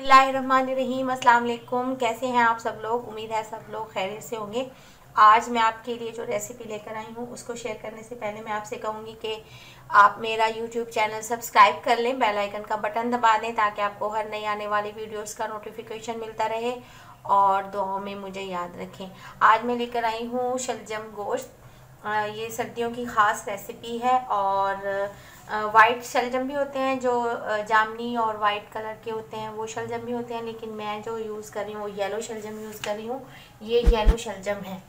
बिस्मिल्लाहिर्रहमानिर्रहीम। अस्सलाम वालेकुम। कैसे हैं आप सब लोग? उम्मीद है सब लोग खैरियत से होंगे। आज मैं आपके लिए जो रेसिपी लेकर आई हूँ उसको शेयर करने से पहले मैं आपसे कहूँगी कि आप मेरा यूट्यूब चैनल सब्सक्राइब कर लें, बेल आइकन का बटन दबा दें ताकि आपको हर नई आने वाली वीडियोस का नोटिफिकेशन मिलता रहे और दुआओं में मुझे याद रखें। आज मैं लेकर आई हूँ शलजम गोश्त। ये सर्दियों की ख़ास रेसिपी है और वाइट शलजम भी होते हैं, जो जामनी और वाइट कलर के होते हैं वो शलजम भी होते हैं, लेकिन मैं जो यूज़ कर रही हूँ वो येलो शलजम यूज़ कर रही हूँ। ये येलो शलजम है।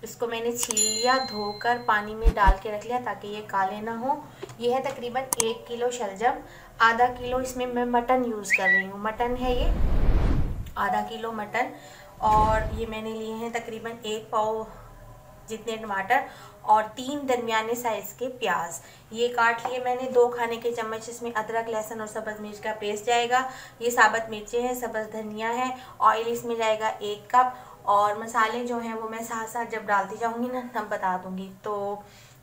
इसको मैंने छील लिया, धोकर पानी में डाल के रख लिया ताकि ये काले ना हो। ये है तकरीबन 1 किलो शलजम। आधा किलो इसमें मैं मटन यूज़ कर रही हूँ। मटन है ये, आधा किलो मटन। और ये मैंने लिए हैं तकरीबन 1 पाव जितने टमाटर और 3 दरमियाने साइज़ के प्याज। ये काट लिए मैंने। 2 खाने के चम्मच इसमें अदरक, लहसुन और सब्ज़ मिर्च का पेस्ट जाएगा। ये साबुत मिर्चें हैं, सब्ज़ धनिया है। ऑयल इसमें जाएगा 1 कप। और मसाले जो हैं वो मैं साथ साथ जब डालती जाऊंगी ना तब बता दूंगी। तो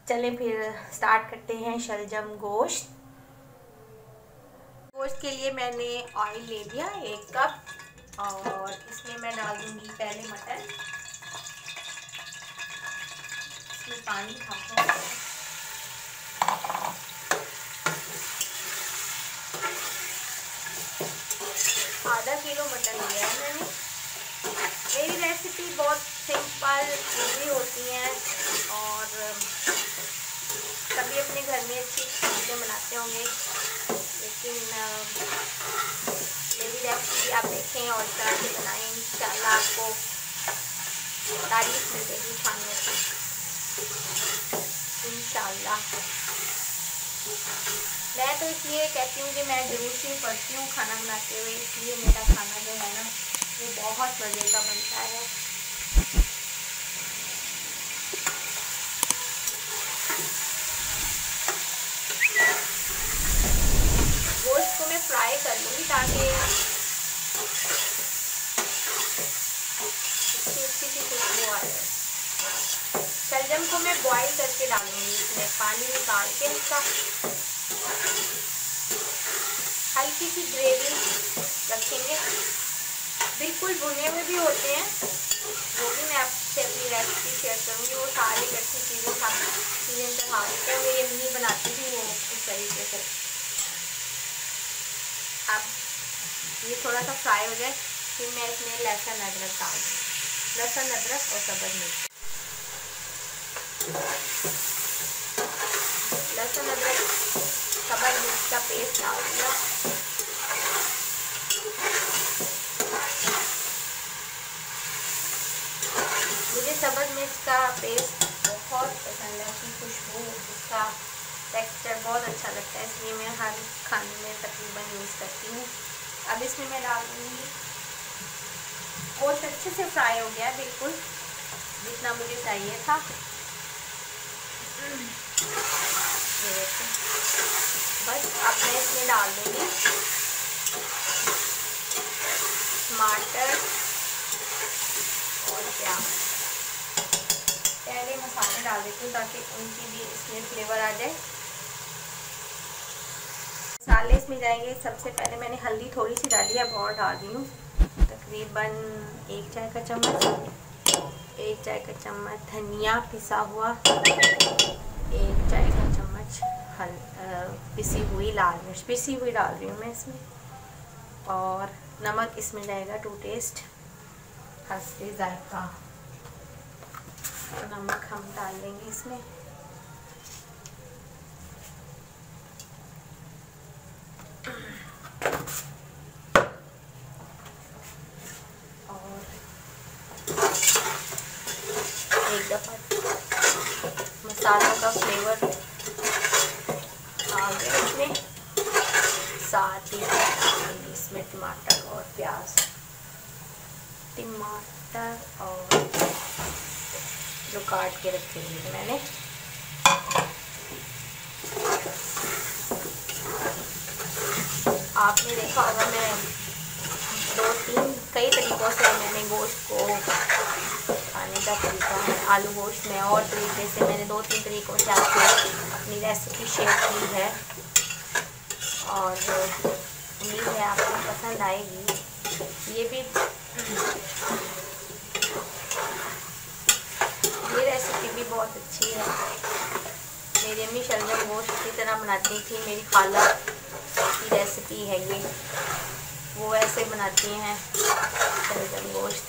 चलें फिर स्टार्ट करते हैं। शलजम गोश्त के लिए मैंने ऑयल ले लिया 1 कप और इसमें मैं डाल दूंगी पहले मटन। इसमें पानी खाते हैं। आधा किलो मटन लिया है मैंने। मेरी रेसिपी बहुत सिंपल इजी होती हैं और सभी अपने घर में अच्छी चीज़ें बनाते होंगे, लेकिन मेरी रेसिपी आप देखें और इस तरह से बनाएं, इंशाल्लाह आपको तारीफ मिलेगी खाने से इंशाल्लाह। मैं तो इसलिए कहती हूँ कि मैं ज़रूर से पढ़ती हूँ खाना बनाते हुए, इसलिए मेरा खाना जो है ना वो बहुत मज़े का बनता है। गोश्त को मैं फ्राई कर लूँगी ताकि इसकी अच्छी सी खुशबू आ जाए। शलजम को मैं बॉईल करके डालूँगी, इसमें पानी निकाल के इसका हल्की सी ग्रेवी रखेंगे। बिल्कुल भुने हुए भी होते हैं, वो भी मैं आपसे अपनी रेसिपी शेयर करूँगी। वो सारी अच्छी चीज़ें सीजन पे खा लेते हैं। मेरी अम्मी बनाती थी वो इस तरीके से। अब ये थोड़ा सा फ्राई हो जाए फिर मैं इसमें लहसुन अदरक डाल दूँ। लहसुन अदरक और सब्ज़ मिर्च, लहसुन अदरक सब्ज़ मिर्च का पेस्ट डाल दिया। मुझे सब्ज़ मिर्च का पेस्ट बहुत पसंद है, उसकी खुशबू, उसका टेक्सचर बहुत अच्छा लगता है, इसलिए मैं हर खाने में तकरीबन यूज़ करती हूँ। अब इसमें मैं डाल दूँगी। गोश्त अच्छे से फ्राई हो गया, बिल्कुल जितना मुझे चाहिए था। ये देखिए, बस अब मैं इसमें डाल दूँगी टमाटर और प्याज। पहले मसाले डाल देती हूँ ताकि उनकी भी इसमें फ्लेवर आ जाए। मसाले इसमें जाएंगे। सबसे पहले मैंने हल्दी थोड़ी सी डाली है, बहुत डाल रही हूँ, तकरीबन 1 चाय का चम्मच। 1 चाय का चम्मच धनिया पिसा हुआ, 1 चाय का चम्मच पिसी हुई लाल मिर्च पिसी हुई डाल रही हूँ मैं इसमें। और नमक इसमें जाएगा टू टेस्ट, हस्बे जायका। नमक हम डाल देंगे इसमें। और एक दफ़ा मसालों का फ्लेवर आ गया इसमें, साथ ही इसमें टमाटर और प्याज, टमाटर और जो काट के रखे हुए मैंने। आपने देखा होगा मैं 2-3 कई तरीक़ों से मैंने गोश्त को खाने का तरीका है, आलू गोश्त में और तरीके से मैंने 2-3 तरीक़ों से आपको अपनी रेसिपी शेयर की है और उम्मीद है आपको पसंद आएगी। ये रेसिपी भी बहुत अच्छी है। मेरी अम्मी शलजम गोश्त इसी तरह बनाती थी। मेरी खाला की रेसिपी है ये, वो ऐसे बनाती हैं शलजम गोश्त।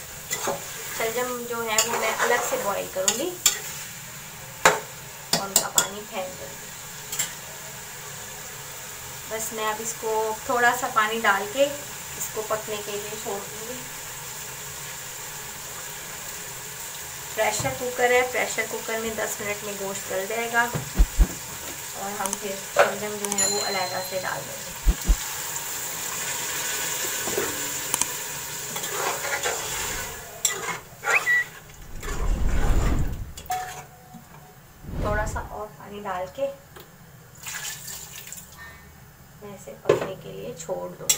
शलजम जो है वो मैं अलग से बॉईल करूँगी और उनका पानी फेंक दूँगी। बस मैं अब इसको थोड़ा सा पानी डाल के इसको पकने के लिए छोड़ दूँगी। प्रेशर कुकर है, प्रेशर कुकर में 10 मिनट में गोश्त गल जाएगा और हम फिर शलजम जो है वो अलग से डाल देंगे। थोड़ा सा और पानी डाल के मैं इसे पकने के लिए छोड़ दूँगी।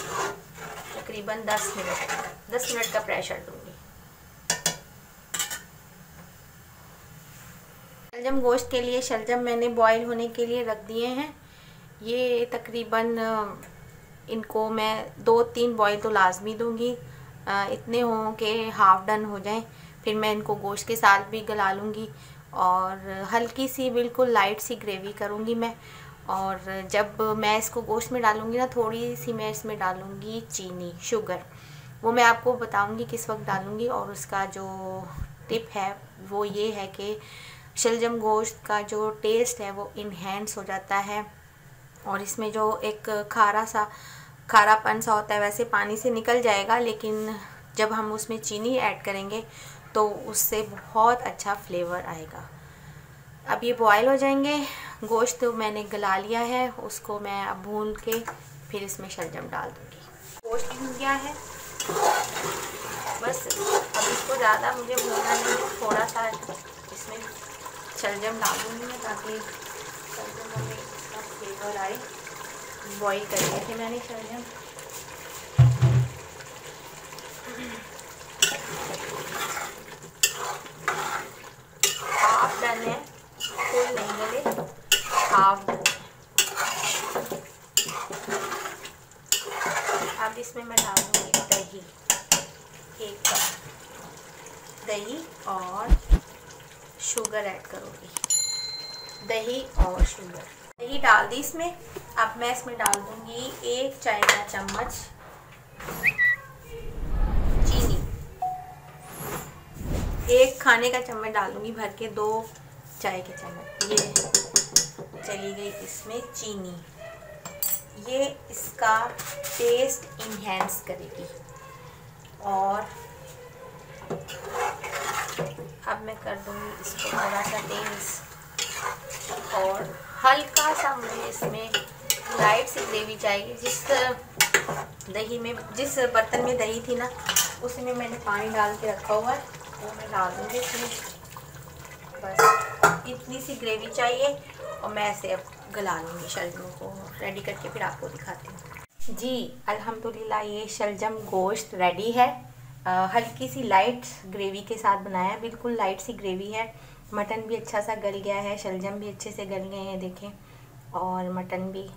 तकरीबन 10 मिनट का प्रेशर दूँगी। शलजम गोश्त के लिए शलजम मैंने बॉईल होने के लिए रख दिए हैं। ये तकरीबन इनको मैं 2-3 बॉईल तो लाजमी दूँगी, इतने हों कि हाफ़ डन हो जाएं। फिर मैं इनको गोश्त के साथ भी गला लूँगी और हल्की सी बिल्कुल लाइट सी ग्रेवी करूँगी मैं। और जब मैं इसको गोश्त में डालूँगी ना, थोड़ी सी मैं इसमें डालूँगी चीनी, शुगर। वो मैं आपको बताऊँगी किस वक्त डालूँगी। और उसका जो टिप है वो ये है कि शलजम गोश्त का जो टेस्ट है वो इन्हेंस हो जाता है और इसमें जो एक खारापन सा होता है वैसे पानी से निकल जाएगा, लेकिन जब हम उसमें चीनी ऐड करेंगे तो उससे बहुत अच्छा फ्लेवर आएगा। अब ये बॉयल हो जाएंगे। गोश्त तो मैंने गला लिया है, उसको मैं अब भून के फिर इसमें शलजम डाल दूँगी। गोश्त भून गया है, बस अब इसको ज़्यादा मुझे भूनना नहीं है, थोड़ा सा इसमें शलजम डाल दूँगी मैं ताकि शलजम में इसका फ्लेवर आए। बॉईल कर लिए थे मैंने शलजम। हाफ डन है, फुल नहीं गले, हाफ डन। अब इसमें मैं डालूँगी दही, 1 कप दही और शुगर ऐड करूँगी। दही और शुगर, दही डाल दी इसमें। अब मैं इसमें डाल दूँगी 1 चाय का चम्मच चीनी, 1 खाने का चम्मच डालूँगी भर के, 2 चाय के चम्मच। ये चली गई इसमें चीनी, ये इसका टेस्ट इन्हेंस करेगी। और अब मैं कर दूँगी इसको थोड़ा सा तेज और हल्का सा मुझे इसमें लाइट सी ग्रेवी चाहिए। जिस बर्तन में दही थी ना, उसमें मैंने पानी डाल के रखा हुआ है, वो मैं डाल दूँगी इसमें। बस इतनी सी ग्रेवी चाहिए और मैं ऐसे अब गला लूँगी। शलजम को रेडी करके फिर आपको दिखाती हूँ। जी अल्हम्दुलिल्लाह ये शलजम गोश्त रेडी है। हल्की सी लाइट ग्रेवी के साथ बनाया है, बिल्कुल लाइट सी ग्रेवी है। मटन भी अच्छा सा गल गया है, शलजम भी अच्छे से गल गए हैं देखें, और मटन भी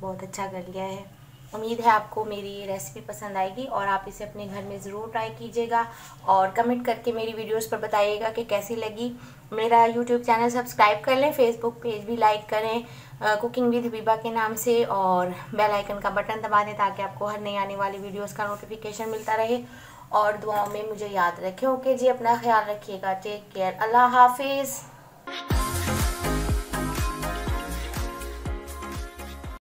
बहुत अच्छा गल गया है। उम्मीद है आपको मेरी रेसिपी पसंद आएगी और आप इसे अपने घर में ज़रूर ट्राई कीजिएगा और कमेंट करके मेरी वीडियोस पर बताइएगा कि कैसी लगी। मेरा यूट्यूब चैनल सब्सक्राइब कर लें, फेसबुक पेज भी लाइक करें कुकिंग विद हबीबा के नाम से, और बेल आइकन का बटन दबा दें ताकि आपको हर नई आने वाली वीडियोस का नोटिफिकेशन मिलता रहे। और दुआओं में मुझे याद रखें। ओके जी, अपना ख्याल रखिएगा। टेक केयर, अल्लाह हाफिज़।